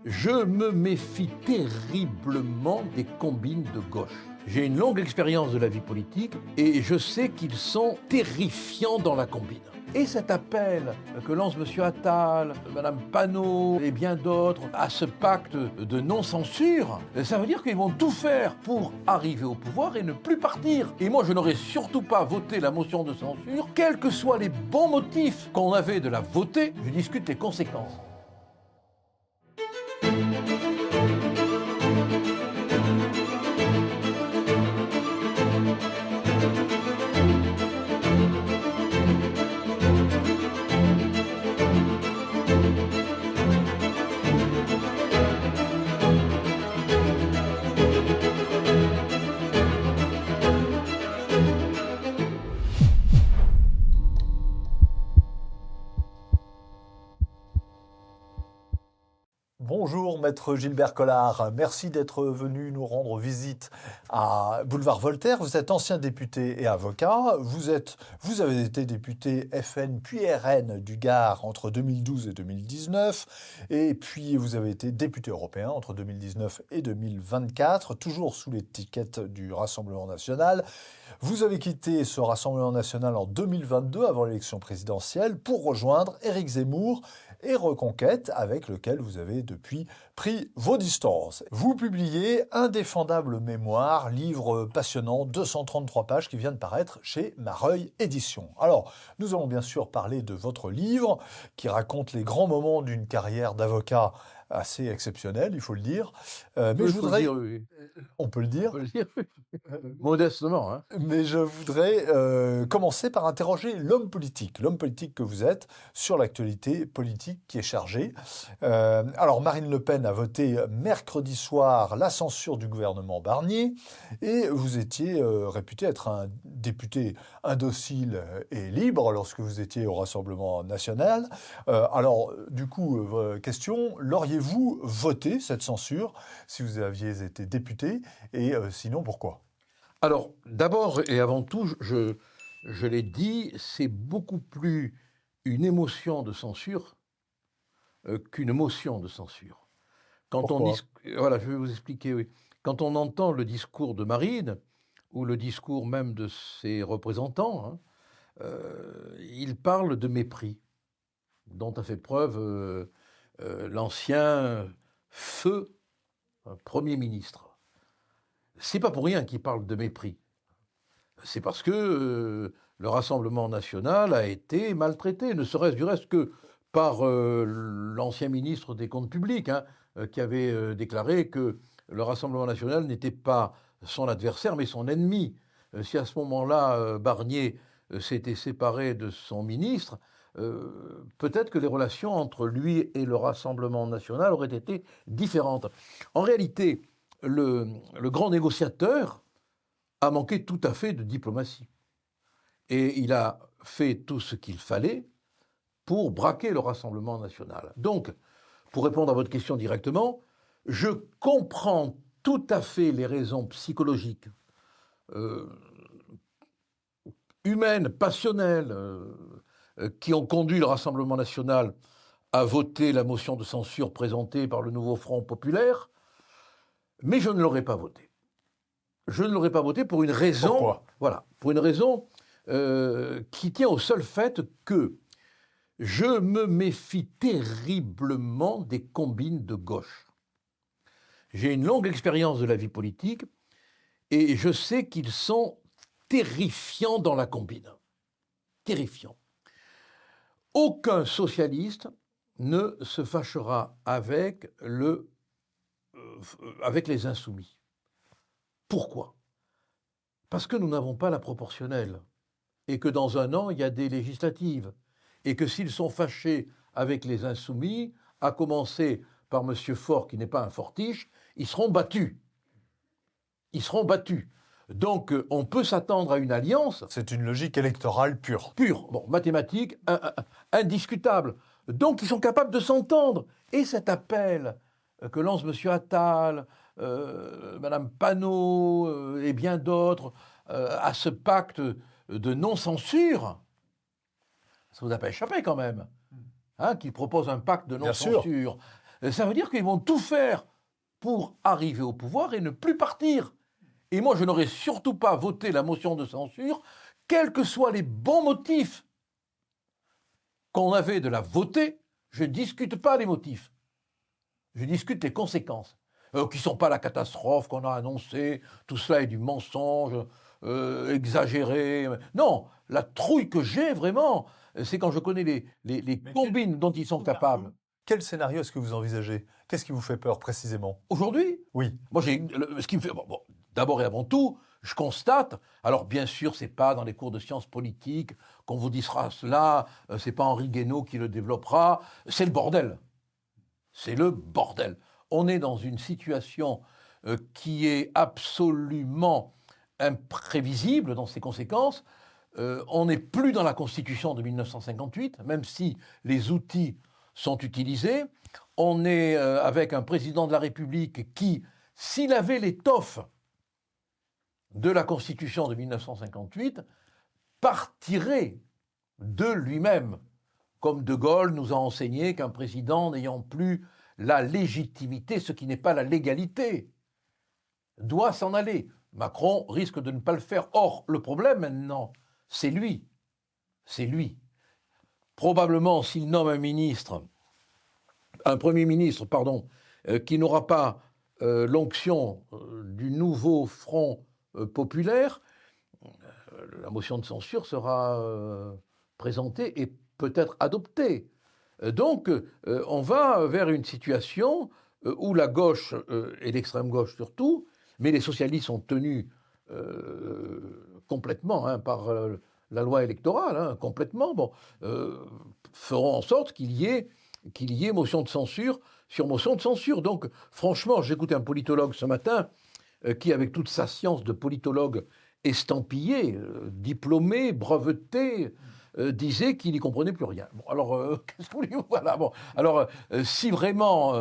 Je me méfie terriblement des combines de gauche. J'ai une longue expérience de la vie politique et je sais qu'ils sont terrifiants dans la combine. Et cet appel que lance M. Attal, Mme Panot et bien d'autres à ce pacte de non-censure, ça veut dire qu'ils vont tout faire pour arriver au pouvoir et ne plus partir. Et moi, je n'aurais surtout pas voté la motion de censure, quels que soient les bons motifs qu'on avait de la voter, je discute les conséquences. Bonjour Maître Gilbert Collard, merci d'être venu nous rendre visite à Boulevard Voltaire. Vous êtes ancien député et avocat, vous avez été député FN puis RN du Gard entre 2012 et 2019 et puis vous avez été député européen entre 2019 et 2024, toujours sous l'étiquette du Rassemblement National. Vous avez quitté ce Rassemblement National en 2022 avant l'élection présidentielle pour rejoindre Éric Zemmour et Reconquête, avec lequel vous avez depuis pris vos distances. Vous publiez Indéfendable mémoire, livre passionnant, 233 pages qui vient de paraître chez Mareuil Éditions. Alors, nous allons bien sûr parler de votre livre qui raconte les grands moments d'une carrière d'avocat assez exceptionnelle, il faut le dire. Mais je voudrais... Dire, oui. On peut le dire. On peut le dire, oui. Modestement. Hein. Mais je voudrais commencer par interroger l'homme politique que vous êtes, sur l'actualité politique qui est chargée. Alors, Marine Le Pen a voté mercredi soir la censure du gouvernement Barnier, et vous étiez réputé être un député indocile et libre lorsque vous étiez au Rassemblement National. Alors, du coup, question, l'auriez-vous voté, cette censure, si vous aviez été député, et sinon, pourquoi ? Alors, d'abord et avant tout, je l'ai dit, c'est beaucoup plus une émotion de censure qu'une motion de censure. Pourquoi ? Voilà, je vais vous expliquer, oui. Quand on entend le discours de Marine, ou le discours même de ses représentants, hein, il parle de mépris, dont a fait preuve l'ancien feu Premier ministre. C'est pas pour rien qu'il parle de mépris. C'est parce que le Rassemblement national a été maltraité, ne serait-ce du reste que par l'ancien ministre des Comptes publics, hein, qui avait déclaré que le Rassemblement national n'était pas son adversaire, mais son ennemi. Si à ce moment-là, Barnier s'était séparé de son ministre, peut-être que les relations entre lui et le Rassemblement national auraient été différentes. En réalité, le grand négociateur a manqué tout à fait de diplomatie. Et il a fait tout ce qu'il fallait pour braquer le Rassemblement national. Donc, pour répondre à votre question directement, je comprends tout à fait les raisons psychologiques, humaines, passionnelles, qui ont conduit le Rassemblement national à voter la motion de censure présentée par le Nouveau Front populaire, mais je ne l'aurais pas voté. Je ne l'aurais pas voté pour une raison. Pourquoi ? Voilà, pour une raison qui tient au seul fait que je me méfie terriblement des combines de gauche. J'ai une longue expérience de la vie politique et je sais qu'ils sont terrifiants dans la combine. Terrifiants. Aucun socialiste ne se fâchera avec les insoumis. Pourquoi ? Parce que nous n'avons pas la proportionnelle et que dans un an, il y a des législatives et que s'ils sont fâchés avec les insoumis, à commencer par M. Faure, qui n'est pas un fortiche, ils seront battus. Ils seront battus. Donc, on peut s'attendre à une alliance. C'est une logique électorale pure. Pure, bon, mathématique, indiscutable. Donc, ils sont capables de s'entendre. Et cet appel que lance M. Attal, Mme Panot et bien d'autres à ce pacte de non-censure, ça vous a pas échappé quand même, hein, qu'il propose un pacte de non-censure. ça veut dire qu'ils vont tout faire pour arriver au pouvoir et ne plus partir. Et moi, je n'aurais surtout pas voté la motion de censure, quels que soient les bons motifs qu'on avait de la voter. Je ne discute pas les motifs, je discute les conséquences, qui ne sont pas la catastrophe qu'on a annoncée, tout cela est du mensonge exagéré. Non, la trouille que j'ai vraiment, c'est quand je connais les combines dont ils sont capables. Quel scénario est-ce que vous envisagez? Qu'est-ce qui vous fait peur précisément? Aujourd'hui, Oui. moi, ce qui me fait... Bon, d'abord et avant tout, je constate, alors bien sûr, c'est pas dans les cours de sciences politiques qu'on vous dira cela, c'est pas Henri Guénaud qui le développera, c'est le bordel. C'est le bordel. On est dans une situation qui est absolument imprévisible dans ses conséquences. On n'est plus dans la Constitution de 1958, même si les outils sont utilisés. On est avec un président de la République qui, s'il avait l'étoffe de la Constitution de 1958, partirait de lui-même, comme De Gaulle nous a enseigné qu'un président n'ayant plus la légitimité, ce qui n'est pas la légalité, doit s'en aller. Macron risque de ne pas le faire. Or, le problème maintenant, c'est lui. C'est lui. Probablement, s'il nomme un Premier ministre, qui n'aura pas l'onction du nouveau front populaire, la motion de censure sera présentée et peut-être adoptée. Donc, on va vers une situation où la gauche et l'extrême gauche surtout, mais les socialistes sont tenus complètement par la loi électorale, complètement, feront en sorte qu'il y ait motion de censure sur motion de censure. Donc, franchement, j'écoutais un politologue ce matin qui, avec toute sa science de politologue estampillé, diplômé, breveté, disait qu'il n'y comprenait plus rien. Bon, alors, qu'est-ce que vous voulez? Voilà, bon. Alors, si vraiment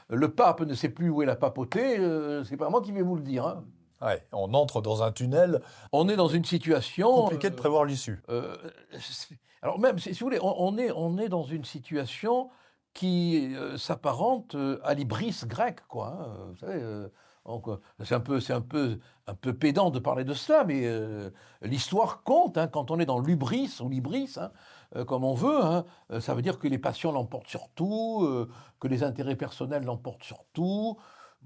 le pape ne sait plus où est la papauté, c'est pas moi qui vais vous le dire. Hein. Ouais, on entre dans un tunnel. On est dans une situation compliqué de prévoir l'issue. Alors même, si vous voulez, on est dans une situation qui s'apparente à l'hybris grec, quoi. Hein, vous savez, c'est un peu pédant de parler de cela, mais l'histoire compte. Hein, quand on est dans l'hubris ou l'hybris, comme on veut, ça veut dire que les passions l'emportent sur tout, que les intérêts personnels l'emportent sur tout,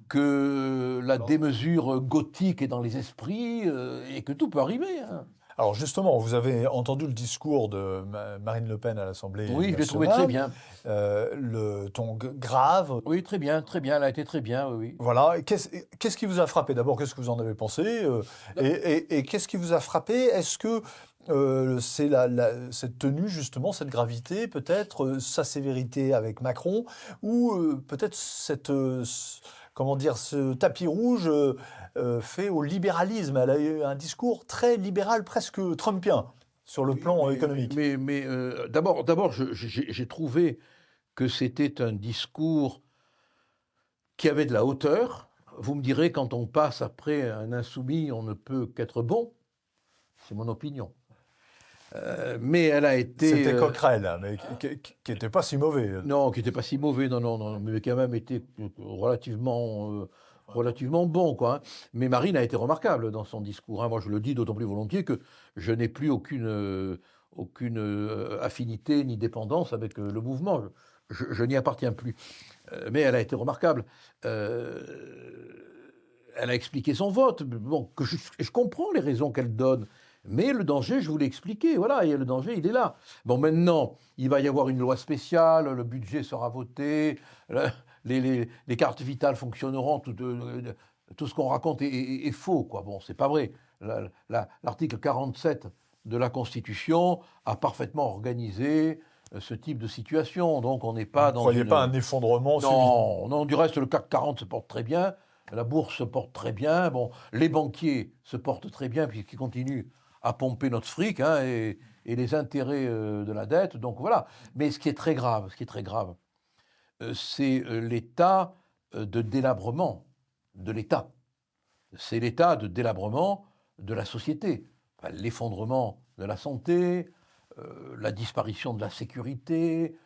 que la démesure gothique est dans les esprits et que tout peut arriver. Hein. Alors justement, vous avez entendu le discours de Marine Le Pen à l'Assemblée nationale. Oui, je l'ai trouvé très bien. Le ton grave. Oui, très bien, elle a été très bien, oui. Voilà. Qu'est-ce qui vous a frappé? D'abord, qu'est-ce que vous en avez pensé? Et qu'est-ce qui vous a frappé? Est-ce que c'est cette tenue, justement, cette gravité, peut-être, sa sévérité avec Macron, ou peut-être ce tapis rouge fait au libéralisme? Elle a eu un discours très libéral, presque trumpien, sur le plan économique. Mais d'abord, j'ai trouvé que c'était un discours qui avait de la hauteur. Vous me direz, quand on passe après un insoumis, on ne peut qu'être bon. C'est mon opinion. Mais elle a été... C'était Coquerel, mais qui n'était pas si mauvais. Non, qui n'était pas si mauvais, non, mais qui a même été relativement bon, quoi. Hein. Mais Marine a été remarquable dans son discours. Hein. Moi, je le dis d'autant plus volontiers que je n'ai plus aucune affinité ni dépendance avec le mouvement. Je n'y appartiens plus. Mais elle a été remarquable. Elle a expliqué son vote. Bon, je comprends les raisons qu'elle donne. Mais le danger, je vous l'ai expliqué, voilà, et le danger, il est là. Bon, maintenant, il va y avoir une loi spéciale, le budget sera voté, les cartes vitales fonctionneront, tout ce qu'on raconte est faux, quoi. Bon, c'est pas vrai. L'article 47 de la Constitution a parfaitement organisé ce type de situation, donc on n'est pas dans... Vous ne croyez pas un effondrement subit? Non, du reste, le CAC 40 se porte très bien, la bourse se porte très bien, bon, les banquiers se portent très bien, puisqu'ils continuent à pomper notre fric et les intérêts de la dette. Donc voilà. Mais ce qui est très grave, c'est l'état de délabrement de l'État. C'est l'état de délabrement de la société. Enfin, l'effondrement de la santé, la disparition de la sécurité,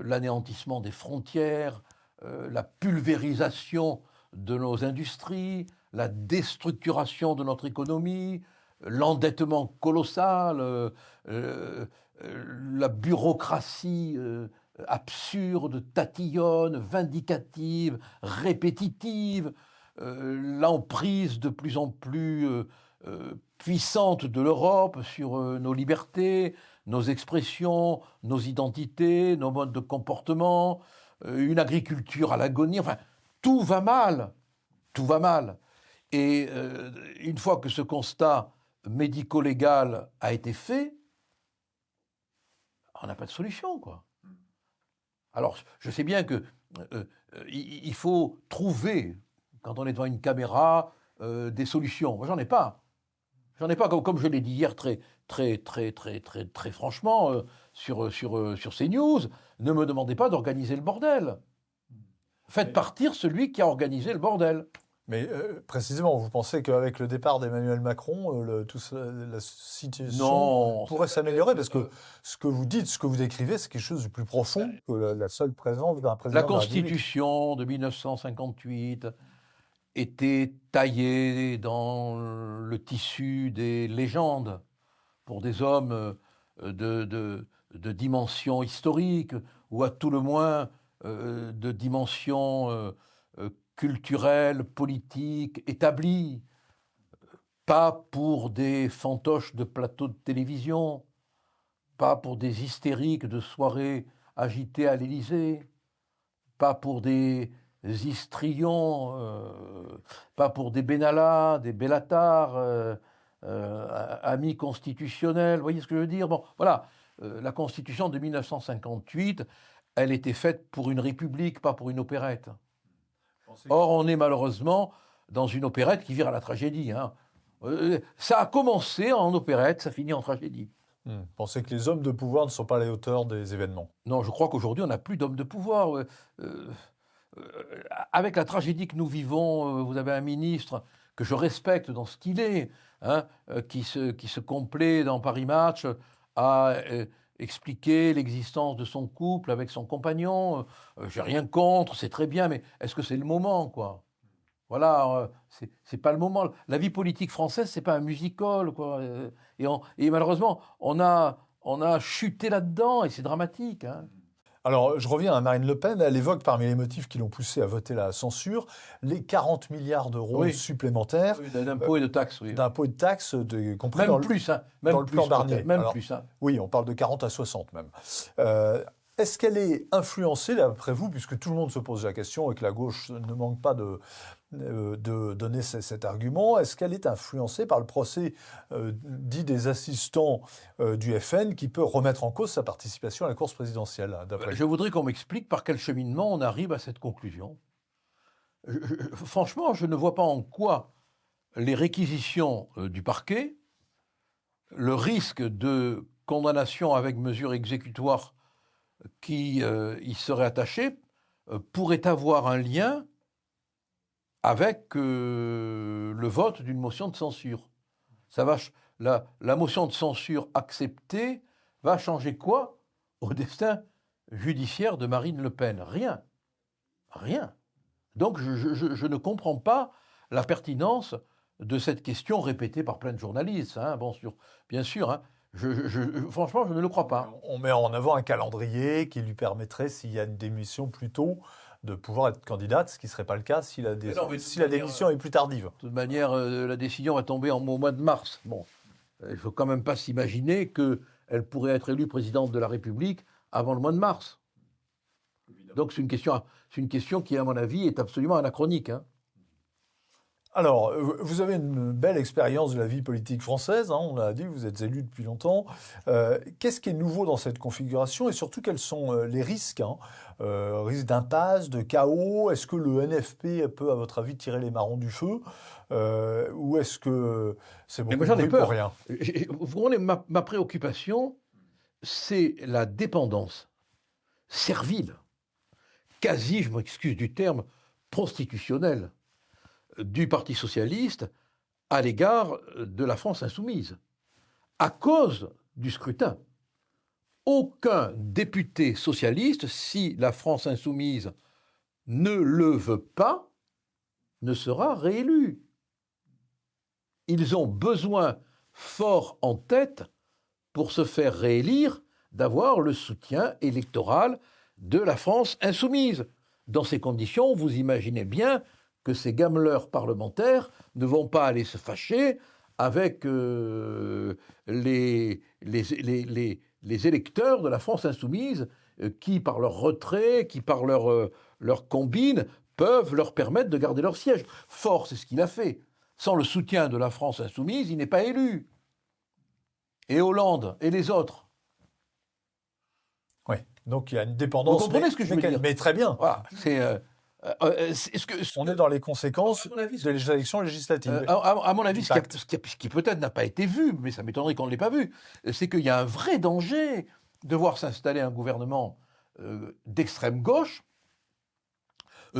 l'anéantissement des frontières, la pulvérisation de nos industries, la déstructuration de notre économie, l'endettement colossal, la bureaucratie absurde, tatillonne, vindicative, répétitive, l'emprise de plus en plus puissante de l'Europe sur nos libertés, nos expressions, nos identités, nos modes de comportement, une agriculture à l'agonie, enfin, tout va mal, tout va mal. Et une fois que ce constat médico-légal a été fait, on n'a pas de solution, quoi. Alors, je sais bien que il faut trouver, quand on est devant une caméra, des solutions. Moi, j'en ai pas. J'en ai pas, comme je l'ai dit hier très franchement sur CNews. Ne me demandez pas d'organiser le bordel. Faites partir celui qui a organisé le bordel. Mais précisément, vous pensez qu'avec le départ d'Emmanuel Macron, la situation pourrait s'améliorer? Parce que ce que vous dites, ce que vous décrivez, c'est quelque chose de plus profond que la seule présence d'un président. La Constitution de 1958 était taillée dans le tissu des légendes pour des hommes de dimension historique, ou à tout le moins de dimension culturelle, politique, établie, pas pour des fantoches de plateaux de télévision, pas pour des hystériques de soirées agitées à l'Élysée, pas pour des histrions, pas pour des Benalla, des Bellatar, amis constitutionnels, vous voyez ce que je veux dire? Bon, voilà, la Constitution de 1958, elle était faite pour une république, pas pour une opérette. Or, on est malheureusement dans une opérette qui vire à la tragédie. Hein. Ça a commencé en opérette, ça finit en tragédie. Pensez que les hommes de pouvoir ne sont pas à la hauteur des événements? Non, je crois qu'aujourd'hui, on n'a plus d'hommes de pouvoir. Avec la tragédie que nous vivons, vous avez un ministre que je respecte dans ce qu'il est, hein, qui se complaît dans Paris Match à expliquer l'existence de son couple avec son compagnon. J'ai rien contre, c'est très bien, mais est-ce que c'est le moment, quoi? Voilà, c'est pas le moment. La vie politique française, c'est pas un musical, quoi. Et malheureusement, on a chuté là-dedans, et c'est dramatique, hein. Alors, je reviens à Marine Le Pen. Elle évoque parmi les motifs qui l'ont poussée à voter la censure les 40 milliards d'euros supplémentaires. Oui, d'impôts et de taxes. Oui. D'impôts et de taxes, compris même dans plus, hein, même dans le plan Barnier. Même plus. Hein. Oui, on parle de 40 à 60 même. Est-ce qu'elle est influencée, d'après vous, puisque tout le monde se pose la question et que la gauche ne manque pas de donner cet argument, est-ce qu'elle est influencée par le procès dit des assistants du FN qui peut remettre en cause sa participation à la course présidentielle, d'après vous? Je voudrais qu'on m'explique par quel cheminement on arrive à cette conclusion. Franchement, je ne vois pas en quoi les réquisitions du parquet, le risque de condamnation avec mesure exécutoire qui y serait attaché, pourrait avoir un lien avec le vote d'une motion de censure. La motion de censure acceptée va changer quoi au destin judiciaire de Marine Le Pen? Rien. Rien. Donc je ne comprends pas la pertinence de cette question répétée par plein de journalistes. Hein. Bon, bien sûr, hein. Franchement, je ne le crois pas. On met en avant un calendrier qui lui permettrait, s'il y a une démission plus tôt, de pouvoir être candidate, ce qui ne serait pas le cas si la démission est plus tardive. De toute manière, la décision va tomber au mois de mars. Bon, il ne faut quand même pas s'imaginer qu'elle pourrait être élue présidente de la République avant le mois de mars. Donc c'est une question qui, à mon avis, est absolument anachronique. Hein. Alors, vous avez une belle expérience de la vie politique française, hein, on l'a dit, vous êtes élu depuis longtemps. Qu'est-ce qui est nouveau dans cette configuration et surtout quels sont les risques, hein, risques d'impasse, de chaos? Est-ce que le NFP peut, à votre avis, tirer les marrons du feu ou est-ce que c'est beaucoup de bruit pour rien? Vous comprenez, ma préoccupation, c'est la dépendance servile, quasi, je m'excuse du terme, prostitutionnelle du Parti socialiste à l'égard de la France insoumise, à cause du scrutin. Aucun député socialiste, si la France insoumise ne le veut pas, ne sera réélu. Ils ont besoin, fort en tête, pour se faire réélire, d'avoir le soutien électoral de la France insoumise. Dans ces conditions, vous imaginez bien que ces gameleurs parlementaires ne vont pas aller se fâcher avec les électeurs de la France insoumise qui, par leur retrait, qui, par leur combine, peuvent leur permettre de garder leur siège. Fort, c'est ce qu'il a fait. Sans le soutien de la France insoumise, il n'est pas élu. Et Hollande et les autres. Oui, donc il y a une dépendance. Vous comprenez ce que je veux dire? Mais très bien. Voilà, on est dans les conséquences de l'élection législative. À mon avis, ce qui peut-être n'a pas été vu, mais ça m'étonnerait qu'on ne l'ait pas vu, c'est qu'il y a un vrai danger de voir s'installer un gouvernement d'extrême gauche,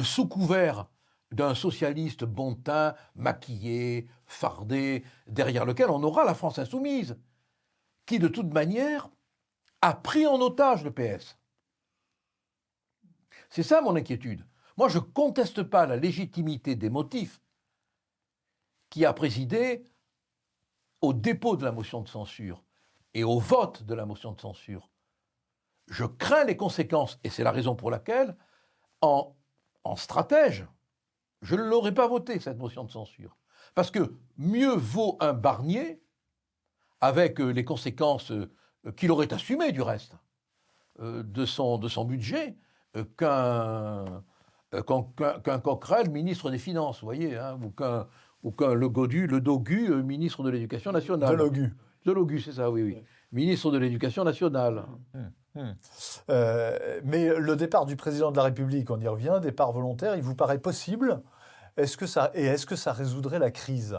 sous couvert d'un socialiste bon teint, maquillé, fardé, derrière lequel on aura la France insoumise, qui de toute manière a pris en otage le PS. C'est ça mon inquiétude. Moi, je ne conteste pas la légitimité des motifs qui a présidé au dépôt de la motion de censure et au vote de la motion de censure. Je crains les conséquences, et c'est la raison pour laquelle, en stratège, je ne l'aurais pas voté, cette motion de censure. Parce que mieux vaut un Barnier, avec les conséquences qu'il aurait assumées du reste, de son budget, qu'un Coquerel, ministre des Finances, vous voyez, hein, ou qu'un Le Dogu, ministre de l'Éducation nationale. De Logu, c'est ça, oui. Ministre de l'Éducation nationale. Mais le départ du président de la République, on y revient, départ volontaire, il vous paraît possible? Est-ce que ça résoudrait la crise?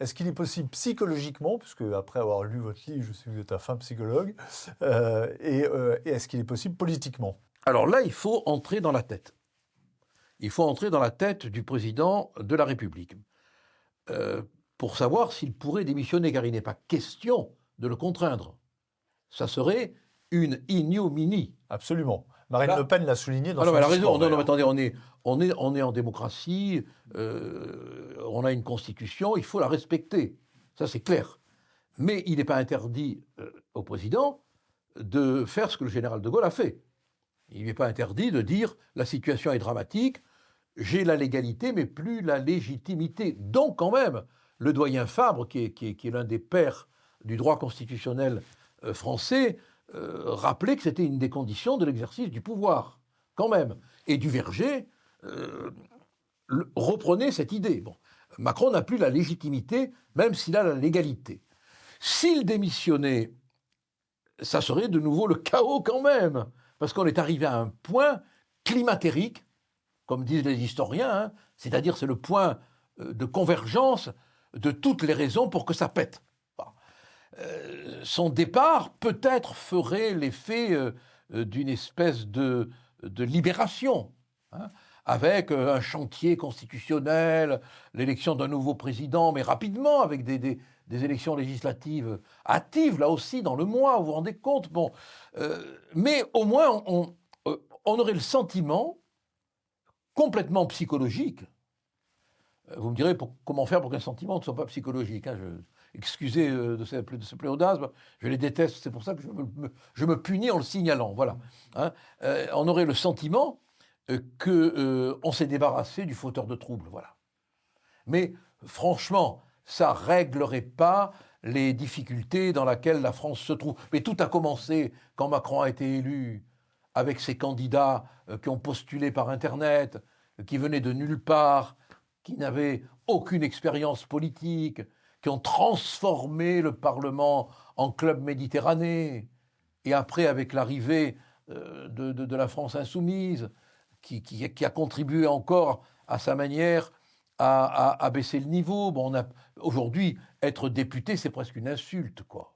Est-ce qu'il est possible psychologiquement, puisque après avoir lu votre livre, je sais que vous êtes un fin psychologue, et est-ce qu'il est possible politiquement? Alors là, il faut entrer dans la tête. Il faut entrer dans la tête du président de la République pour savoir s'il pourrait démissionner, car il n'est pas question de le contraindre. Ça serait une ignominie. Absolument. Marine Le Pen l'a souligné dans son discours. Elle a raison. Non, attendez, on est en démocratie, on a une constitution, il faut la respecter. Ça, c'est clair. Mais il n'est pas interdit au président de faire ce que le général de Gaulle a fait. Il n'est pas interdit de dire la situation est dramatique, j'ai la légalité, mais plus la légitimité. Donc, quand même, le doyen Fabre, qui est l'un des pères du droit constitutionnel français, rappelait que c'était une des conditions de l'exercice du pouvoir, quand même. Et Duverger reprenait cette idée. Bon, Macron n'a plus la légitimité, même s'il a la légalité. S'il démissionnait, ça serait de nouveau le chaos quand même, parce qu'on est arrivé à un point climatérique, comme disent les historiens, hein, c'est-à-dire c'est le point de convergence de toutes les raisons pour que ça pète. Son départ peut-être ferait l'effet d'une espèce de libération, hein, avec un chantier constitutionnel, l'élection d'un nouveau président, mais rapidement, avec des élections législatives hâtives, là aussi, dans le mois, vous vous rendez compte. Bon, mais au moins, on aurait le sentiment complètement psychologique. Vous me direz comment faire pour qu'un sentiment ne soit pas psychologique. hein, Excusez de ce pléonasme, je les déteste, c'est pour ça que je me punis en le signalant. Voilà. Hein, on aurait le sentiment qu'on s'est débarrassé du fauteur de troubles. Voilà. Mais franchement, ça ne réglerait pas les difficultés dans lesquelles la France se trouve. Mais tout a commencé quand Macron a été élu, avec ses candidats qui ont postulé par Internet, qui venaient de nulle part, qui n'avaient aucune expérience politique, qui ont transformé le Parlement en club méditerranéen, et après avec l'arrivée de la France insoumise, qui a contribué encore à sa manière à baisser le niveau. Bon, aujourd'hui, être député, c'est presque une insulte, quoi.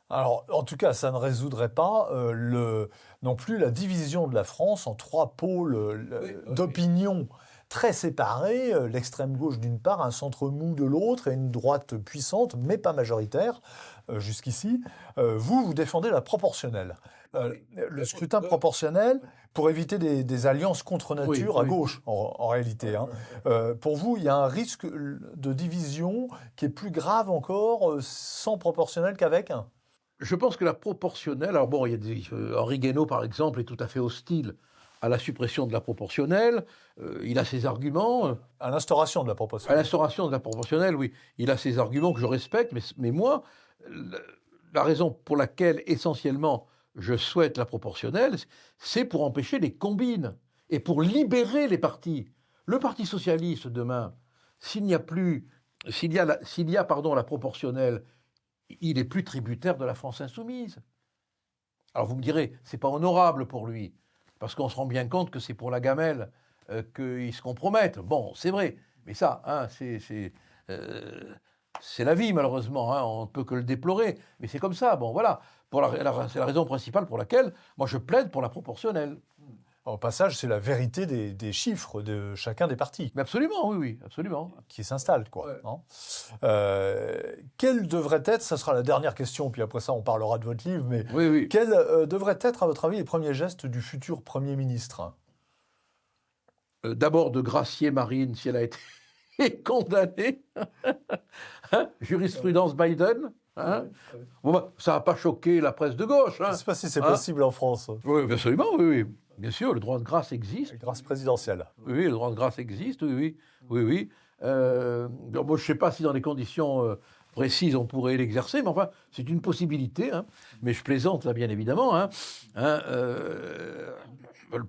Alors, en tout cas, ça ne résoudrait pas non plus la division de la France en trois pôles d'opinion très séparés, l'extrême gauche d'une part, un centre mou de l'autre et une droite puissante, mais pas majoritaire jusqu'ici. Vous défendez la proportionnelle. Le scrutin proportionnel, pour éviter des alliances contre nature à oui. gauche, en réalité. Hein. Pour vous, il y a un risque de division qui est plus grave encore sans proportionnel qu'avec. Je pense que la proportionnelle, alors bon, il y a Henri Guénaud, par exemple, est tout à fait hostile à la suppression de la proportionnelle. Il a ses arguments. À l'instauration de la À proportionnelle. l'instauration de la proportionnelle, oui, il a ses arguments que je respecte, mais moi, la raison pour laquelle, essentiellement, je souhaite la proportionnelle, c'est pour empêcher les combines et pour libérer les partis. Le Parti socialiste, demain, s'il y a la proportionnelle, il est plus tributaire de la France insoumise. Alors vous me direz, c'est pas honorable pour lui, parce qu'on se rend bien compte que c'est pour la gamelle qu'ils se compromettent. Bon, c'est vrai, mais ça, hein, c'est la vie malheureusement, hein, on ne peut que le déplorer, mais c'est comme ça. Bon, voilà, c'est la raison principale pour laquelle moi je plaide pour la proportionnelle. Au passage, c'est la vérité des chiffres de chacun des partis. Mais absolument, oui, absolument. Qui s'installent, quoi. Ouais. Hein. Quel devrait être, ça sera la dernière question, puis après ça on parlera de votre livre, mais Oui. quels devraient être, à votre avis, les premiers gestes du futur Premier ministre? D'abord de gracier Marine si elle a été condamnée. Hein, jurisprudence Biden. Hein. Bon, bah, ça n'a pas choqué la presse de gauche. Hein. Je ne sais pas si c'est possible en France. Oui, absolument, oui. Bien sûr, le droit de grâce existe. Grâce présidentielle. Oui, le droit de grâce existe, oui. Bon, je ne sais pas si dans des conditions précises on pourrait l'exercer, mais enfin, c'est une possibilité. Hein. Mais je plaisante là, bien évidemment. Hein. Le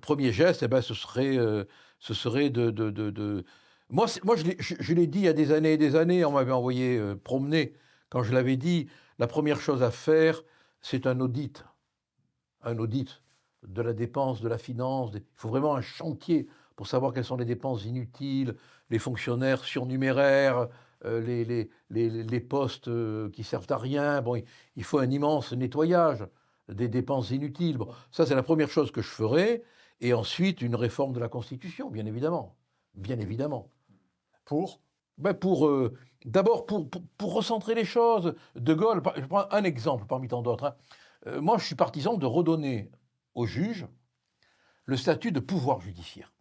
premier geste, ce serait de... Moi, je l'ai dit il y a des années et des années, on m'avait envoyé promener. Quand je l'avais dit, la première chose à faire, c'est un audit. Un audit de la dépense, de la finance. Il faut vraiment un chantier pour savoir quelles sont les dépenses inutiles, les fonctionnaires surnuméraires, les postes qui servent à rien. Bon, il faut un immense nettoyage des dépenses inutiles. Bon, ça, c'est la première chose que je ferai. Et ensuite, une réforme de la Constitution, bien évidemment. Bien évidemment. Pour d'abord, pour recentrer les choses. De Gaulle, je prends un exemple parmi tant d'autres. Hein. Moi, je suis partisan de redonner aux juges le statut de pouvoir judiciaire.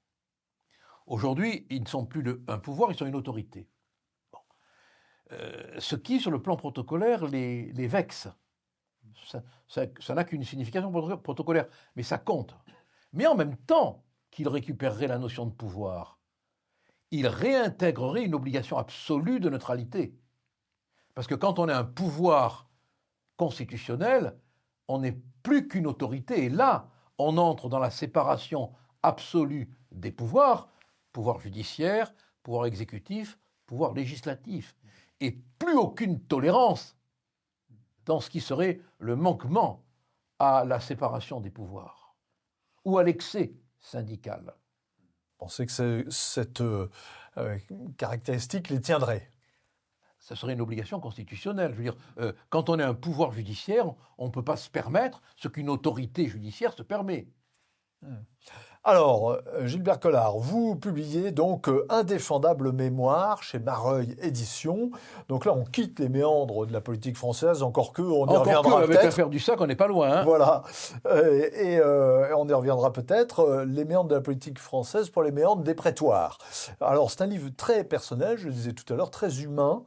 Aujourd'hui, ils ne sont plus un pouvoir, ils sont une autorité. Bon. Ce qui, sur le plan protocolaire, les vexe. Ça n'a qu'une signification protocolaire, mais ça compte. Mais en même temps qu'ils récupéreraient la notion de pouvoir, ils réintégreraient une obligation absolue de neutralité. Parce que quand on a un pouvoir constitutionnel, on n'est plus qu'une autorité. Et là, on entre dans la séparation absolue des pouvoirs, pouvoir judiciaire, pouvoir exécutif, pouvoir législatif. Et plus aucune tolérance dans ce qui serait le manquement à la séparation des pouvoirs ou à l'excès syndical. Vous pensez que cette caractéristique les tiendrait? Ça serait une obligation constitutionnelle. Je veux dire, quand on est un pouvoir judiciaire, on ne peut pas se permettre ce qu'une autorité judiciaire se permet. Alors, Gilbert Collard, vous publiez donc Indéfendable mémoire chez Mareuil Éditions. Donc là, on quitte les méandres de la politique française, encore que on y reviendra avec peut-être. l'affaire du sac, on n'est pas loin. Hein. Voilà. Et on y reviendra peut-être. Les méandres de la politique française pour les méandres des prétoires. Alors, c'est un livre très personnel, je le disais tout à l'heure, très humain,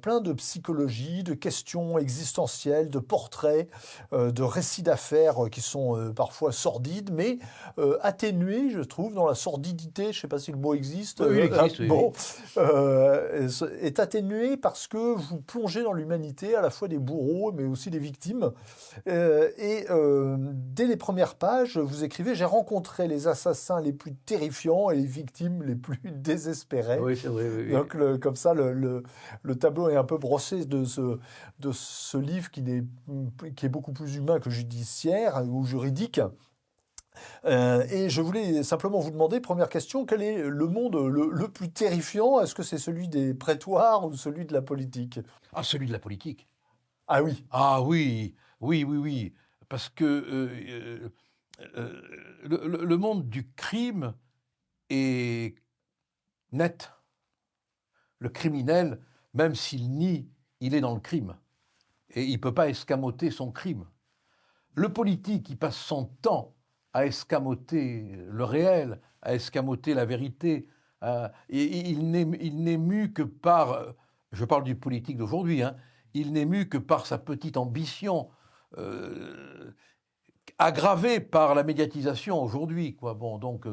plein de psychologie, de questions existentielles, de portraits, de récits d'affaires qui sont parfois sordides, mais atténué, je trouve, dans la sordidité, je ne sais pas si le mot existe. Oui, il existe, bon, est atténué parce que vous plongez dans l'humanité, à la fois des bourreaux, mais aussi des victimes. Dès les premières pages, vous écrivez « J'ai rencontré les assassins les plus terrifiants et les victimes les plus désespérées ». Oui, c'est vrai. Oui. Donc, comme ça, le tableau est un peu brossé de ce livre qui est beaucoup plus humain que judiciaire ou juridique. Et je voulais simplement vous demander, première question, quel est le monde le plus terrifiant? Est-ce que c'est celui des prétoires ou celui de la politique? Ah, celui de la politique. Ah oui. Ah oui. Parce que le monde du crime est net. Le criminel, même s'il nie, il est dans le crime. Et il ne peut pas escamoter son crime. Le politique, il passe son temps à escamoter le réel, à escamoter la vérité. Il n'est mu que par, je parle du politique d'aujourd'hui, hein, il n'est mu que par sa petite ambition, aggravée par la médiatisation aujourd'hui, quoi. Bon, donc,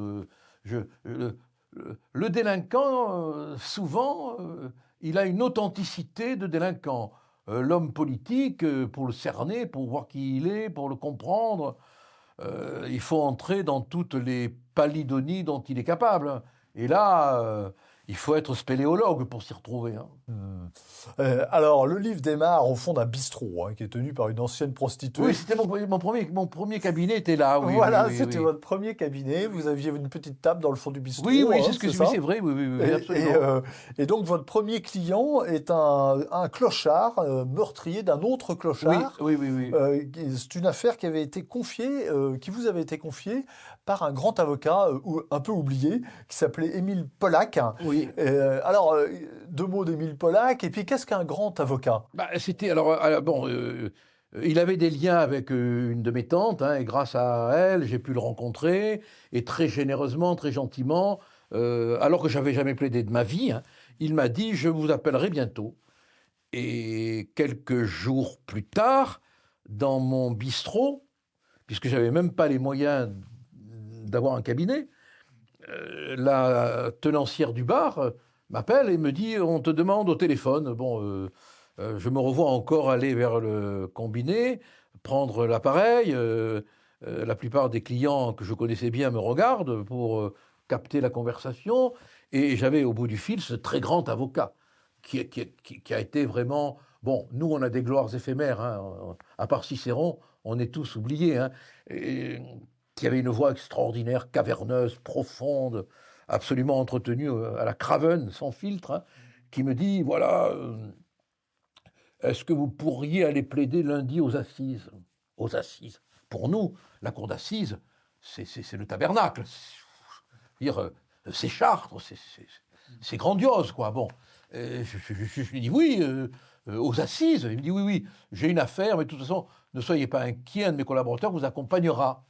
le délinquant, souvent, il a une authenticité de délinquant. L'homme politique, pour le cerner, pour voir qui il est, pour le comprendre, il faut entrer dans toutes les palidonies dont il est capable. Et là, il faut être spéléologue pour s'y retrouver. Hein. Alors, le livre démarre au fond d'un bistrot qui est tenu par une ancienne prostituée. Oui, c'était mon premier cabinet était là. Oui, voilà, oui, c'était oui. votre premier cabinet. Vous aviez une petite table dans le fond du bistrot. Oui, hein, c'est ce que je ça dis, c'est vrai. Oui, absolument. Et donc, votre premier client est un clochard meurtrier d'un autre clochard. Oui. C'est une affaire qui avait été confiée, qui vous avait été confiée par un grand avocat un peu oublié qui s'appelait Émile Polac. Oui. Alors, 2 mots d'Émile Polac. Et puis, qu'est-ce qu'un grand avocat? C'était bon. Il avait des liens avec une de mes tantes, hein, et grâce à elle, j'ai pu le rencontrer, et très généreusement, très gentiment, alors que j'avais jamais plaidé de ma vie, hein, il m'a dit « je vous appellerai bientôt ». Et quelques jours plus tard, dans mon bistrot, puisque j'avais même pas les moyens d'avoir un cabinet, la tenancière du bar m'appelle et me dit « on te demande au téléphone ». Bon, je me revois encore aller vers le combiné, prendre l'appareil. La plupart des clients que je connaissais bien me regardent pour capter la conversation. Et j'avais au bout du fil ce très grand avocat qui a été vraiment... Bon, nous, on a des gloires éphémères. Hein. À part Cicéron, on est tous oubliés. Hein. Qui avait une voix extraordinaire, caverneuse, profonde, absolument entretenue à la Craven, sans filtre, hein, qui me dit, voilà... est-ce que vous pourriez aller plaider lundi aux assises? Aux assises. Pour nous, la cour d'assises, c'est le tabernacle. C'est Chartres, c'est grandiose, quoi. Bon, je lui dis oui, aux assises. Il me dit oui, j'ai une affaire, mais de toute façon, ne soyez pas inquiet, un de mes collaborateurs vous accompagnera.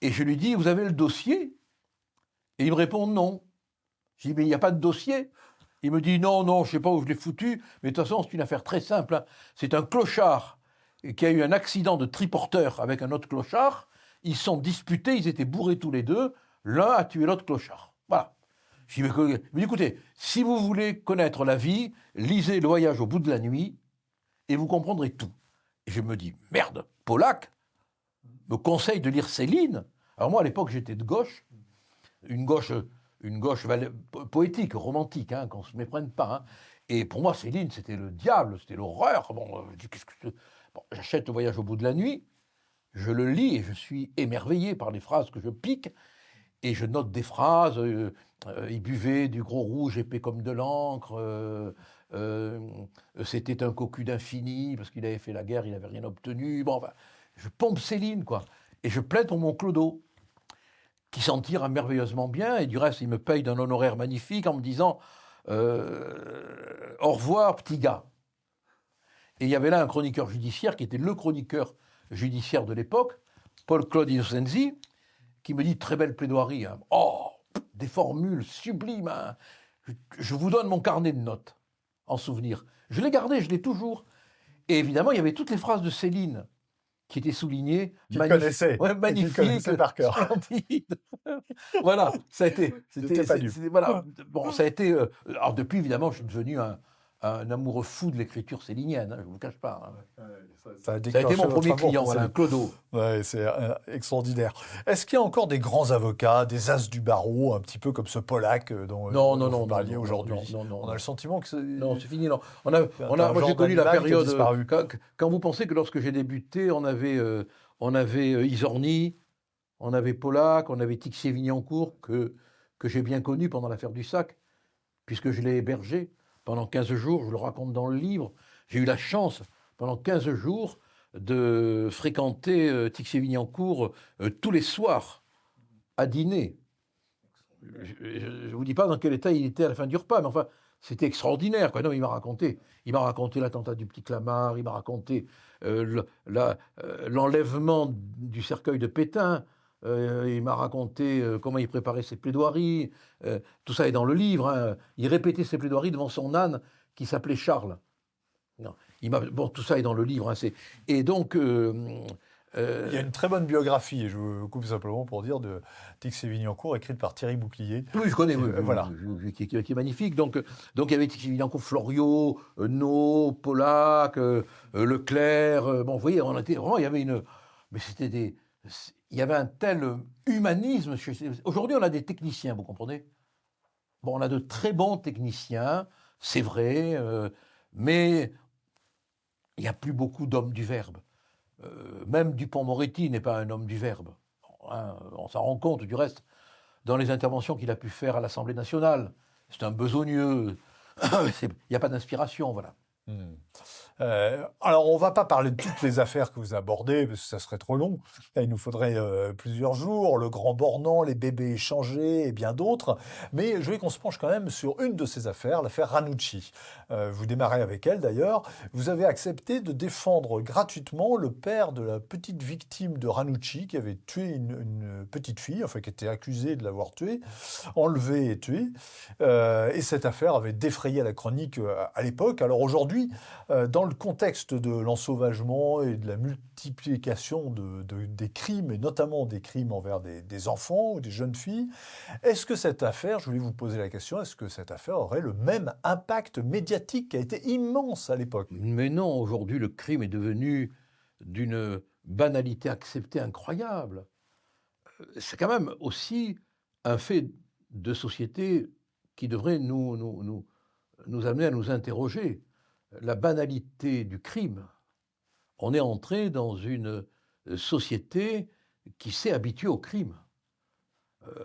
Et je lui dis, vous avez le dossier? Et il me répond non. Je dis, mais il n'y a pas de dossier. Il me dit non, je ne sais pas où je l'ai foutu, mais de toute façon, c'est une affaire très simple. Hein. C'est un clochard qui a eu un accident de triporteur avec un autre clochard. Ils sont disputés, ils étaient bourrés tous les deux. L'un a tué l'autre clochard. Voilà. Je lui dis, écoutez, si vous voulez connaître la vie, lisez Le Voyage au bout de la nuit et vous comprendrez tout. Et je me dis, merde, Polac me conseille de lire Céline. Alors moi, à l'époque, j'étais de gauche, une gauche poétique, romantique, hein, qu'on ne se méprenne pas. Hein. Et pour moi, Céline, c'était le diable, c'était l'horreur. Bon, je dis, bon, j'achète Le Voyage au bout de la nuit, je le lis et je suis émerveillé par les phrases que je pique. Et je note des phrases, il buvait du gros rouge épais comme de l'encre, c'était un cocu d'infini, parce qu'il avait fait la guerre, il n'avait rien obtenu. Bon, enfin, je pompe Céline, quoi. Et je plaide pour mon Clodo, qui s'en tire merveilleusement bien, et du reste, il me paye d'un honoraire magnifique en me disant « Au revoir, petit gars ». Et il y avait là un chroniqueur judiciaire, qui était le chroniqueur judiciaire de l'époque, Paul-Claude Innocenzi, qui me dit « Très belle plaidoirie. Hein. Oh, des formules sublimes. Hein. Je vous donne mon carnet de notes, en souvenir. » Je l'ai gardé, je l'ai toujours. Et évidemment, il y avait toutes les phrases de Céline qui étaient soulignées. Magnifique. Ouais, magnifique. Par cœur. Voilà, ça a été. Voilà. Bon, ça a été. Alors depuis, évidemment, je suis devenu un amoureux fou de l'écriture célinienne. Hein, je ne vous le cache pas. Hein. Ça a été mon premier client, voilà, un Clodo. Ouais, c'est extraordinaire. Est-ce qu'il y a encore des grands avocats, des as du barreau, un petit peu comme ce Polac dont vous parliez aujourd'hui? Non. On a le sentiment que c'est... Non, c'est fini. Non. Moi, j'ai connu la période... Quand vous pensez que lorsque j'ai débuté, on avait Isorni, on avait Polac, on avait Tixier-Vignancourt, que j'ai bien connu pendant l'affaire du Sac, puisque je l'ai hébergé pendant 15 jours, je le raconte dans le livre. J'ai eu la chance, pendant 15 jours, de fréquenter Tixier-Vignancourt tous les soirs, à dîner. Je ne vous dis pas dans quel état il était à la fin du repas, mais enfin, c'était extraordinaire, quoi. Non, il m'a raconté l'attentat du petit Clamart, il m'a raconté l'enlèvement du cercueil de Pétain. il m'a raconté comment il préparait ses plaidoiries. Tout ça est dans le livre. Hein. Il répétait ses plaidoiries devant son âne qui s'appelait Charles. Non, bon, tout ça est dans le livre. Hein, et donc... il y a une très bonne biographie, et je vous coupe simplement pour dire, de Tixier-Vignancourt, écrite par Thierry Bouclier. Oui, je connais, Voilà. Qui est magnifique. Donc il y avait Tixier-Vignancourt, Floriot, No, Pollack, Leclerc. Bon, vous voyez, on était vraiment, il y avait une... Mais il y avait un tel humanisme. Aujourd'hui, on a des techniciens, vous comprenez? Bon, on a de très bons techniciens, c'est vrai, mais il n'y a plus beaucoup d'hommes du verbe. Même Dupond-Moretti n'est pas un homme du verbe. Hein, on s'en rend compte, du reste, dans les interventions qu'il a pu faire à l'Assemblée nationale. C'est un besogneux. Il n'y a pas d'inspiration, voilà. Alors, on ne va pas parler de toutes les affaires que vous abordez, parce que ça serait trop long. Il nous faudrait plusieurs jours, le Grand Bornand, les bébés échangés et bien d'autres. Mais je veux qu'on se penche quand même sur une de ces affaires, l'affaire Ranucci. Vous démarrez avec elle d'ailleurs. Vous avez accepté de défendre gratuitement le père de la petite victime de Ranucci, qui avait tué une petite fille, enfin qui était accusée de l'avoir tuée, enlevée et tuée. Et cette affaire avait défrayé la chronique à l'époque. Alors aujourd'hui, dans le contexte de l'ensauvagement et de la multiplication des crimes, et notamment des crimes envers des enfants ou des jeunes filles, est-ce que cette affaire, je voulais vous poser la question, est-ce que cette affaire aurait le même impact médiatique qui a été immense à l'époque? Mais non, aujourd'hui, le crime est devenu d'une banalité acceptée incroyable. C'est quand même aussi un fait de société qui devrait nous amener à nous interroger. La banalité du crime. On est entré dans une société qui s'est habituée au crime.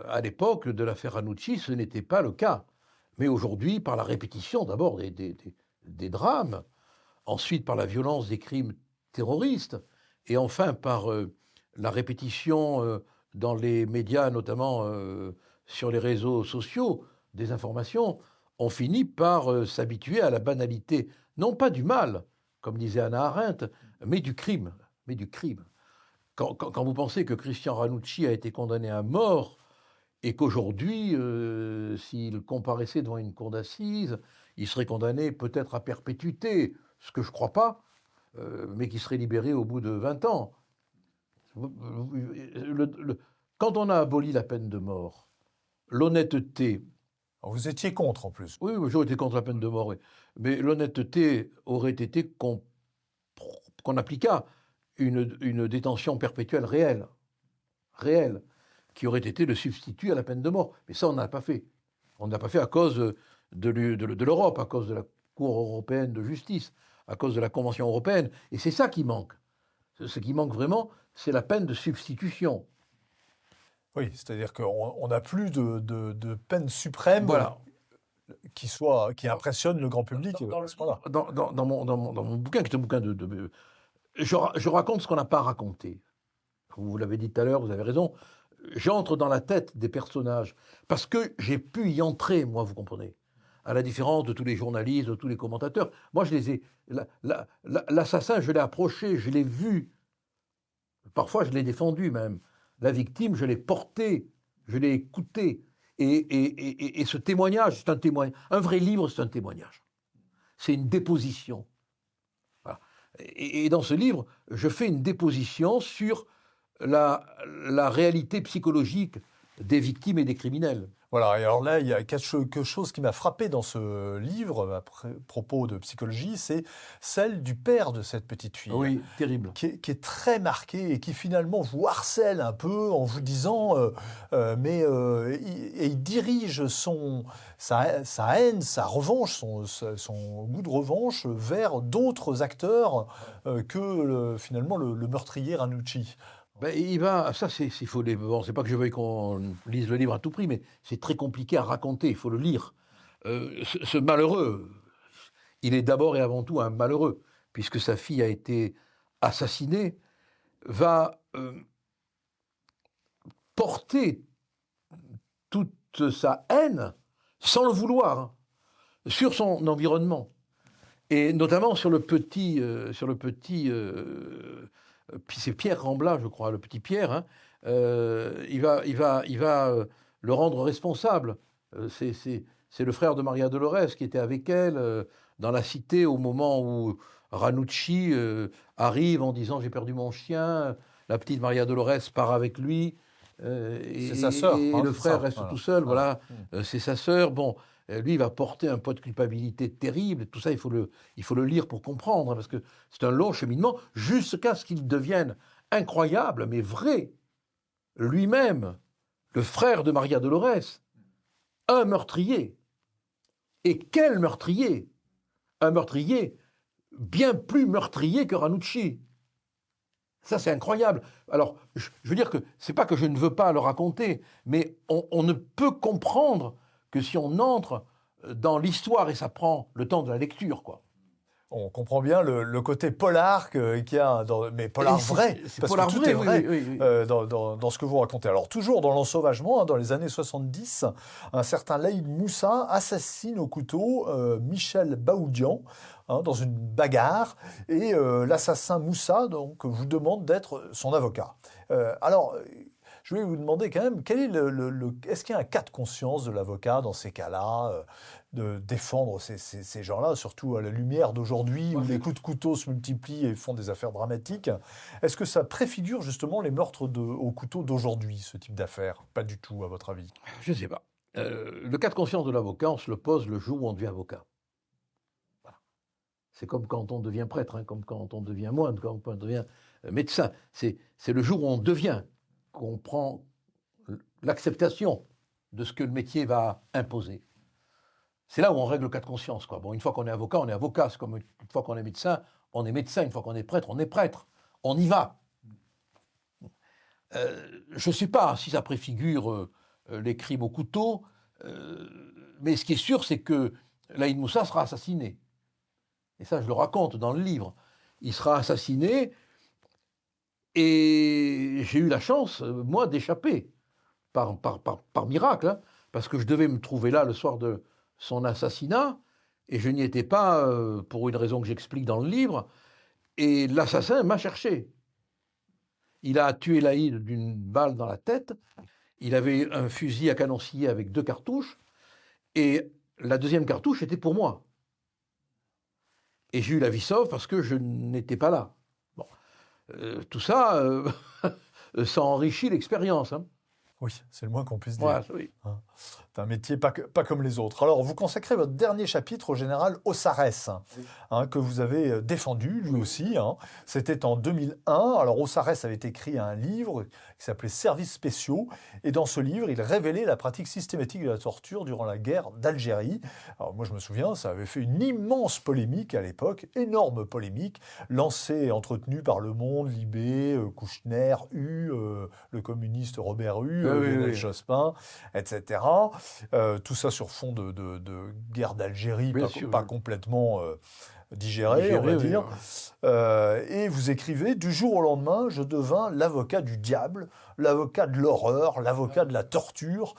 À l'époque de l'affaire Ranucci, ce n'était pas le cas. Mais aujourd'hui, par la répétition d'abord des drames, ensuite par la violence des crimes terroristes, et enfin par la répétition dans les médias, notamment sur les réseaux sociaux, des informations, on finit par s'habituer à la banalité, non pas du mal, comme disait Hannah Arendt, mais du crime. Quand vous pensez que Christian Ranucci a été condamné à mort et qu'aujourd'hui, s'il comparaissait devant une cour d'assises, il serait condamné peut-être à perpétuité, ce que je ne crois pas, mais qui serait libéré au bout de 20 ans. Quand on a aboli la peine de mort, l'honnêteté... Vous étiez contre en plus. Oui, j'aurais été contre la peine de mort, oui. Mais l'honnêteté aurait été qu'on appliquât une détention perpétuelle réelle, qui aurait été le substitut à la peine de mort. Mais ça, on n'a pas fait. On n'a pas fait à cause de l'Europe, à cause de la Cour européenne de justice, à cause de la Convention européenne. Et c'est ça qui manque. Ce qui manque vraiment, c'est la peine de substitution. Oui, c'est-à-dire qu'on n'a plus de peine suprême, voilà, qui impressionne le grand public. Dans mon bouquin, qui est un bouquin je raconte ce qu'on n'a pas raconté. Vous l'avez dit tout à l'heure, vous avez raison. J'entre dans la tête des personnages parce que j'ai pu y entrer, moi, vous comprenez. À la différence de tous les journalistes, de tous les commentateurs. Moi, je les ai. L'assassin, je l'ai approché, je l'ai vu. Parfois, je l'ai défendu même. La victime, je l'ai portée, je l'ai écoutée. Et ce témoignage, c'est un témoignage. Un vrai livre, c'est un témoignage. C'est une déposition. Voilà. Et dans ce livre, je fais une déposition sur la réalité psychologique des victimes et des criminels. Voilà, et alors là, il y a quelque chose qui m'a frappé dans ce livre, à propos de psychologie, c'est celle du père de cette petite fille. Oui, terrible. Qui est très marquée et qui finalement vous harcèle un peu en vous disant, il dirige sa haine, sa revanche, son goût de revanche vers d'autres acteurs que finalement le meurtrier Ranucci. Il va, ça c'est faut bon, c'est pas que je veuille qu'on lise le livre à tout prix, mais c'est très compliqué à raconter, il faut le lire. Ce malheureux, il est d'abord et avant tout un malheureux, puisque sa fille a été assassinée, va porter toute sa haine, sans le vouloir, sur son environnement, et notamment sur le petit c'est Pierre Rambla, je crois, le petit Pierre, il va le rendre responsable. C'est le frère de Maria Dolores qui était avec elle dans la cité au moment où Ranucci arrive en disant « j'ai perdu mon chien ». La petite Maria Dolores part avec lui. C'est sa sœur. Et le frère reste voilà. tout seul. Voilà. C'est sa sœur. Bon, lui, il va porter un poids de culpabilité terrible. Tout ça, il faut le lire pour comprendre, parce que c'est un long cheminement, jusqu'à ce qu'il devienne incroyable, mais vrai. Lui-même, le frère de Maria Dolores, un meurtrier. Et quel meurtrier! Un meurtrier bien plus meurtrier que Ranucci. Ça, c'est incroyable. Alors, je veux dire que c'est pas que je ne veux pas le raconter, mais on ne peut comprendre que si on entre dans l'histoire, et ça prend le temps de la lecture, quoi. On comprend bien le côté polar qu'il y a, mais polar vrai, parce polar que tout vrai, est vrai oui. dans ce que vous racontez. Alors toujours dans l'ensauvagement, dans les années 70, un certain Laïd Moussa assassine au couteau Michel Baoudian dans une bagarre, et l'assassin Moussa donc, vous demande d'être son avocat. Alors, je vais vous demander quand même, quel est est-ce qu'il y a un cas de conscience de l'avocat dans ces cas-là, de défendre ces gens-là, surtout à la lumière d'aujourd'hui, où les coups de couteau se multiplient et font des affaires dramatiques. Est-ce que ça préfigure justement les meurtres au couteau d'aujourd'hui, ce type d'affaires? Pas du tout, à votre avis? Je ne sais pas. Le cas de conscience de l'avocat, on se le pose le jour où on devient avocat. Voilà. C'est comme quand on devient prêtre, comme quand on devient moine, quand on devient médecin. C'est le jour où on devient, qu'on prend l'acceptation de ce que le métier va imposer. C'est là où on règle le cas de conscience, quoi. Bon, une fois qu'on est avocat, on est avocat. C'est comme une fois qu'on est médecin, on est médecin. Une fois qu'on est prêtre, on est prêtre. On y va. Je ne sais pas si ça préfigure les crimes au couteau, mais ce qui est sûr, c'est que Laïd Moussa sera assassiné. Et ça, je le raconte dans le livre. Il sera assassiné, et j'ai eu la chance, moi, d'échapper, par miracle, hein, parce que je devais me trouver là le soir de son assassinat, et je n'y étais pas pour une raison que j'explique dans le livre, et l'assassin m'a cherché. Il a tué Laïd d'une balle dans la tête, il avait un fusil à canon scié avec 2 cartouches, et la deuxième cartouche était pour moi. Et j'ai eu la vie sauve parce que je n'étais pas là. Bon. Tout ça, ça enrichit l'expérience, hein. Oui, c'est le moins qu'on puisse dire. Ouais, oui. C'est un métier pas comme les autres. Alors, vous consacrez votre dernier chapitre au général Ossarès, que vous avez défendu, lui aussi. C'était en 2001. Alors, Ossarès avait écrit un livre qui s'appelait « Services spéciaux ». Et dans ce livre, il révélait la pratique systématique de la torture durant la guerre d'Algérie. Alors, moi, je me souviens, ça avait fait une immense polémique à l'époque, énorme polémique, lancée et entretenue par Le Monde, Libé, Kouchner, le communiste Robert Lionel Jospin, etc. Tout ça sur fond de guerre d'Algérie, pas complètement digéré, on va dire. Et vous écrivez « Du jour au lendemain, je devins l'avocat du diable, l'avocat de l'horreur, l'avocat de la torture,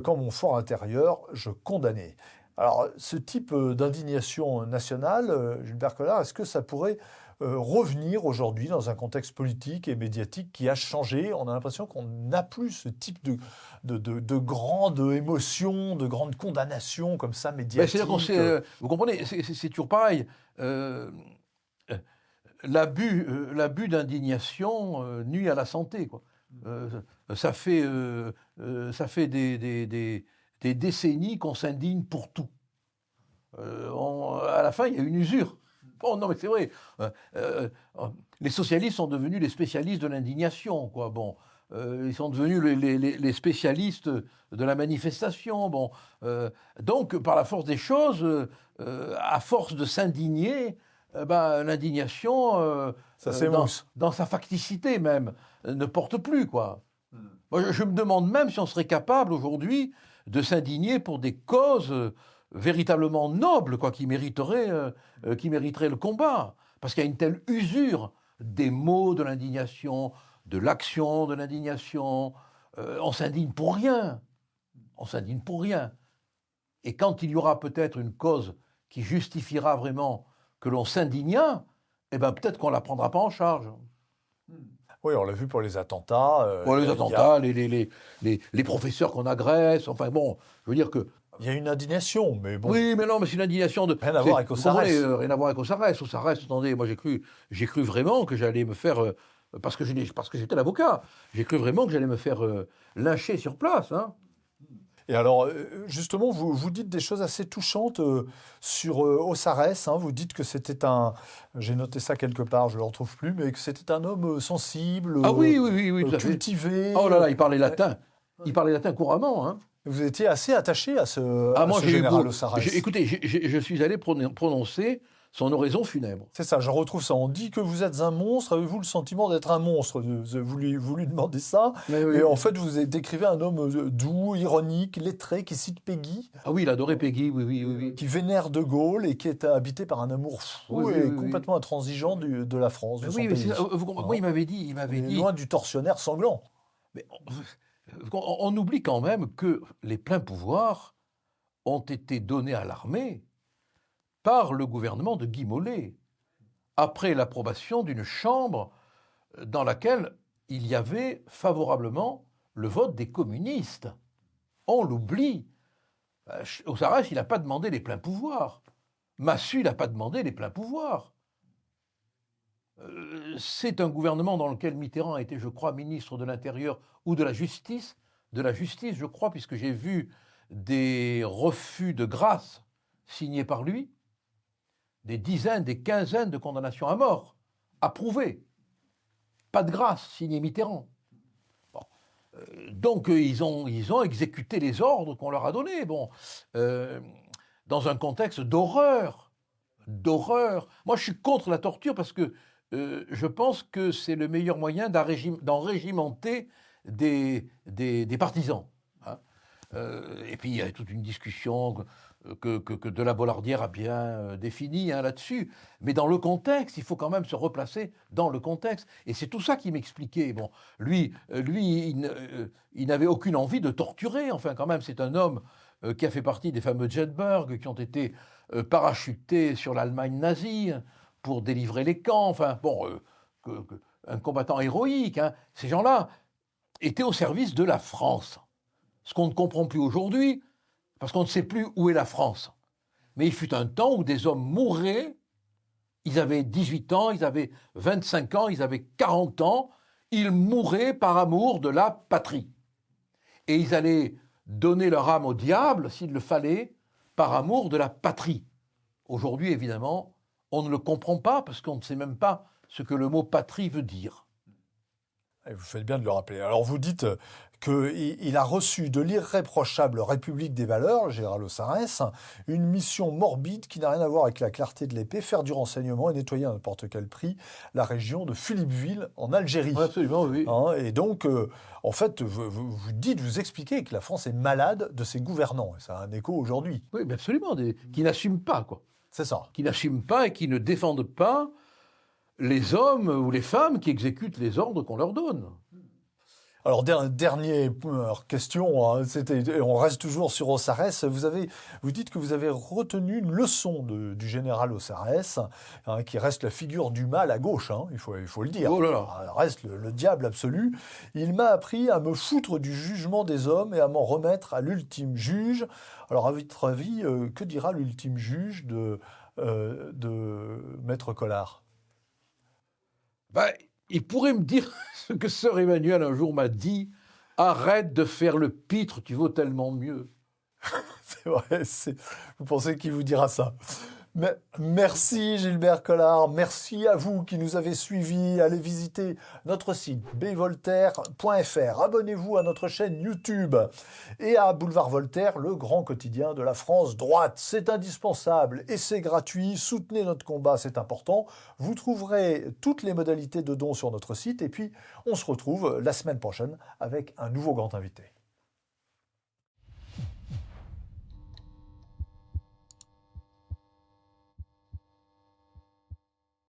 quand mon fort intérieur, je condamnais ». Alors, ce type d'indignation nationale, Gilbert Collard, est-ce que ça pourrait revenir aujourd'hui dans un contexte politique et médiatique qui a changé? On a l'impression qu'on n'a plus ce type de grande émotion, de grande condamnation comme ça médiatique. Vous comprenez, c'est toujours pareil. L'abus d'indignation nuit à la santé, quoi. Ça fait des décennies qu'on s'indigne pour tout. À la fin, il y a une usure. Bon, non, mais c'est vrai. Les socialistes sont devenus les spécialistes de l'indignation, quoi. Bon, ils sont devenus les spécialistes de la manifestation. Bon, donc, par la force des choses, à force de s'indigner, l'indignation, ça s'émousse. Dans sa facticité même, ne porte plus, quoi. Moi, je me demande même si on serait capable aujourd'hui de s'indigner pour des causes véritablement nobles, quoi, qui mériteraient le combat. Parce qu'il y a une telle usure des mots de l'indignation, de l'action de l'indignation. On s'indigne pour rien. On s'indigne pour rien. Et quand il y aura peut-être une cause qui justifiera vraiment que l'on s'indigna, eh ben peut-être qu'on ne la prendra pas en charge. Oui, on l'a vu pour les attentats. Pour les il y a- attentats, les professeurs qu'on agresse, enfin bon, je veux dire que... Il y a une indignation, mais bon, Oui, mais non, mais c'est une indignation de... rien à voir avec vous Osiris. comprenez, rien à voir avec Osiris. Osiris, attendez, moi j'ai cru vraiment que j'allais me faire... parce que j'étais l'avocat, j'ai cru vraiment que j'allais me faire lyncher sur place, hein. Et alors, justement, vous dites des choses assez touchantes sur Osiris, hein. Vous dites que c'était j'ai noté ça quelque part, je ne le retrouve plus, mais que c'était un homme sensible, Ah oui, oui, oui, oui, tout à fait. cultivé. Oh là là, il parlait latin. Il parlait latin couramment, hein. Vous étiez assez attaché à ce, Ah, à moi, ce général j'ai Osiris. écoutez, je suis allé prononcer son oraison funèbre. C'est ça, je retrouve ça. On dit que vous êtes un monstre. Avez-vous le sentiment d'être un monstre? Vous lui demandez ça. Mais oui. Et en fait, vous décrivez un homme doux, ironique, lettré, qui cite Peggy, Ah oui, il adorait Peggy, oui, oui, oui, oui. qui vénère De Gaulle et qui est habité par un amour fou Oui, et oui, oui, complètement intransigeant de la France, de son Oui, mais pays. moi, il m'avait dit, Il est loin du tortionnaire sanglant. mais on oublie quand même que les pleins pouvoirs ont été donnés à l'armée par le gouvernement de Guy Mollet, après l'approbation d'une chambre dans laquelle il y avait favorablement le vote des communistes. On l'oublie. Osiris, il n'a pas demandé les pleins pouvoirs. Massu, il n'a pas demandé les pleins pouvoirs. C'est un gouvernement dans lequel Mitterrand a été, je crois, ministre de l'Intérieur ou de la Justice, je crois, puisque j'ai vu des refus de grâce signés par lui, des dizaines, des quinzaines de condamnations à mort, approuvées. Pas de grâce, signé Mitterrand. Bon. Donc, ils ont exécuté les ordres qu'on leur a donnés, dans un contexte d'horreur. Moi, je suis contre la torture parce que je pense que c'est le meilleur moyen d'enrégimenter des partisans, hein. Et puis, il y a toute une discussion que de la Bollardière a bien définie, hein, là-dessus. Mais dans le contexte, il faut quand même se replacer dans le contexte. Et c'est tout ça qui m'expliquait. Bon, lui, il n'avait aucune envie de torturer. Enfin, quand même, c'est un homme qui a fait partie des fameux Jedburgh, qui ont été parachutés sur l'Allemagne nazie pour délivrer les camps. Enfin, bon, un combattant héroïque, hein. Ces gens-là étaient au service de la France. Ce qu'on ne comprend plus aujourd'hui, parce qu'on ne sait plus où est la France. Mais il fut un temps où des hommes mouraient, ils avaient 18 ans, ils avaient 25 ans, ils avaient 40 ans, ils mouraient par amour de la patrie. Et ils allaient donner leur âme au diable, s'il le fallait, par amour de la patrie. Aujourd'hui, évidemment, on ne le comprend pas, parce qu'on ne sait même pas ce que le mot patrie veut dire. Et vous faites bien de le rappeler. Alors vous dites qu'il a reçu de l'irréprochable République des valeurs, le général Osiris, une mission morbide qui n'a rien à voir avec la clarté de l'épée, faire du renseignement et nettoyer à n'importe quel prix la région de Philippeville en Algérie. Absolument, oui. Hein, et donc, en fait, vous expliquez que la France est malade de ses gouvernants. Et ça a un écho aujourd'hui. Oui, mais absolument, qui n'assument pas, quoi. C'est ça. Qui n'assument pas et qui ne défendent pas les hommes ou les femmes qui exécutent les ordres qu'on leur donne. Alors, dernière question, hein, on reste toujours sur Osiris. Vous dites que vous avez retenu une leçon du général Osiris, hein, qui reste la figure du mal à gauche, hein, il faut le dire. Oh là là. Reste le diable absolu. Il m'a appris à me foutre du jugement des hommes et à m'en remettre à l'ultime juge. Alors, à votre avis, que dira l'ultime juge de Maître Collard? Il pourrait me dire ce que sœur Emmanuelle un jour m'a dit: arrête de faire le pitre, tu vaux tellement mieux. C'est vrai, vous pensez qu'il vous dira ça? Mais merci Gilbert Collard, merci à vous qui nous avez suivis. Allez visiter notre site bvoltaire.fr. Abonnez-vous à notre chaîne YouTube et à Boulevard Voltaire, le grand quotidien de la France droite. C'est indispensable et c'est gratuit. Soutenez notre combat, c'est important. Vous trouverez toutes les modalités de dons sur notre site et puis on se retrouve la semaine prochaine avec un nouveau grand invité.